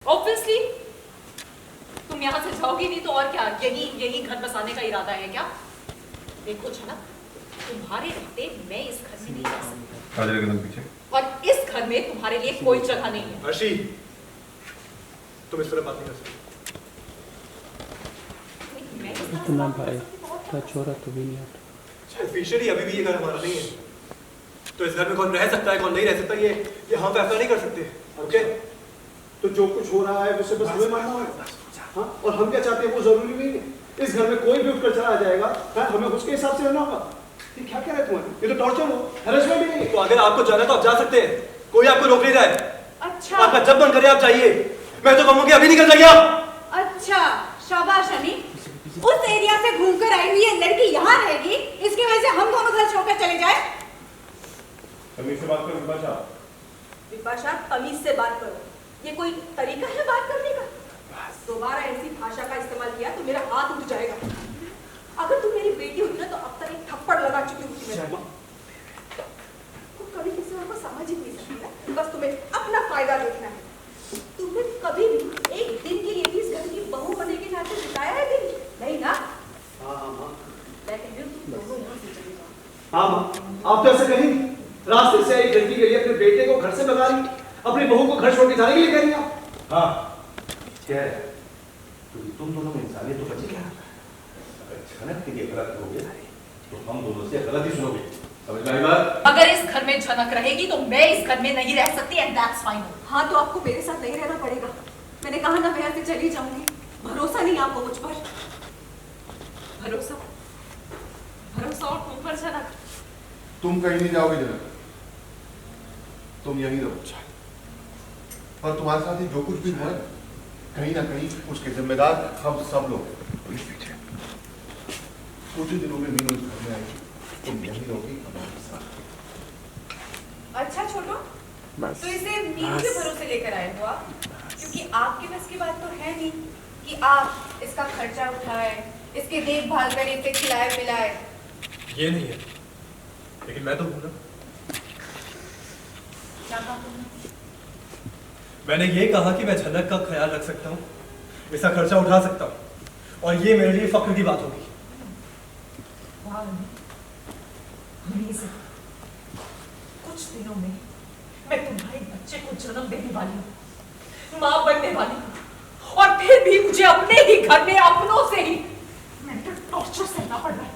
Obviously तुम यहाँ से जाओगी नहीं तो और क्या, यही यही घर बसाने का इरादा है क्या? देखो जनक, तुम्हारे रहते मैं इस घर में नहीं रह सकती पीछे। और इस घर में तुम्हारे लिए कोई जगह नहीं है। अर्शी, तुम इस तरह बात नहीं कर सकती। इतना भाई का छोरा तो भी नहीं आता। ऑफिशियली अभी भी ये घर हमारा नहीं है, तो इस घर में कौन रह सकता है कौन नहीं रह सकता ये हम फैसला नहीं कर सकते। ओके, तो जो कुछ हो रहा है उसे बस हमें मानना होगा। हाँ, और हम क्या चाहते हैं वो जरूरी नहीं है। इस घर में कोई भी उठकर चला जाएगा, हाँ, हमें उसके हिसाब से रहना होगा। ये क्या कह रहे हैं तुम्हारे? ये तो टॉर्चर हो, हैरेसमेंट ही नहीं। तो अगर आपको जाना है तो आप जा सकते हैं, कोई आपको रोक नहीं रहा है। अच्छा, आपका जब मन करे आप जाइए, मैं तो कहूँगी अभी निकल जाइए आप। अच्छा, शाबाश अनी। उस एरिया से घूमकर आई हुई ये लड़की यहाँ रहेगी, इसकी वजह से हम दोनों घर छोड़कर चले जाए। तमीज से बात करो विपाशा। विपाशा, तमीज से बात करो। ये कोई तरीका है बात करने का? दोबारा ऐसी भाषा का इस्तेमाल किया तो मेरा हाथ उठ जाएगा। अगर तुम मेरी बेटी होती ना तो अब तक एक थप्पड़ लगा चुकी होती मेरे को। कभी किसी और को समझ ही नहीं सकती ना, बस तुम्हें अपना फायदा देखना है। तुमने कभी भी एक दिन के लिए भी इस घर की बहू बनने के नाते बिताया है दिन? नहीं ना? हाँ हाँ मैं कह रही हूँ तुम दोनों यहाँ से चले जाओ। हाँ हाँ, आप तो ऐसे कहीं रास्ते से आई लड़की के लिए अपने बेटे को घर से भगा रही, अपनी बहू को घर छोड़ के जाने के लिए कह रही आप? हाँ, क्या है? तुम दोनों में इंसानियत तो बची क्या? अगर झनक के लिए गलत करोगे तो हम दोनों से गलत ही सुनोगे। समझ में आई बात? अगर इस घर में झनक रहेगी तो मैं इस घर में नहीं रह सकती एंड दैट्स फाइन। हाँ, तो आपको मेरे साथ नहीं रहना पड़ेगा। मैंने कहा ना, मैं यहाँ से चली जाऊंगी। भरोसा नहीं आपको मुझ पर? भरोसा भरोसा और तुम पर झनक? तुम कहीं नहीं जाओगे जनक, तुम यहीं रहो। और तुम्हारे साथ ही जो कुछ भी हुआ कहीं ना कहीं उसके जिम्मेदार हम सब लोग हैं। कुछ ही दिनों में मीनू इस घर में आएगी, तुम यहीं रहोगी हमारे साथ। अच्छा छोटो, तो इसे मीनू के भरोसे लेकर आए हो आप? क्योंकि आपके बस की बात तो है नहीं कि आप इसका खर्चा उठाए, इसकी देखभाल करें, इसे खिलाए पिलाए। ये नहीं है, लेकिन मैं तो हूं ना। क्या कहा तुमने? मैंने ये कहा कि मैं झनक का ख्याल रख सकता हूँ, इसका खर्चा उठा सकता हूँ, और ये मेरे लिए फख्र की बात होगी। कुछ दिनों में मैं तुम्हारे बच्चे को जन्म देने वाली हूँ, माँ बनने वाली हूँ, और फिर भी मुझे अपने ही घर में अपनों से ही मेंटल टॉर्चर सहना पड़ रहा है।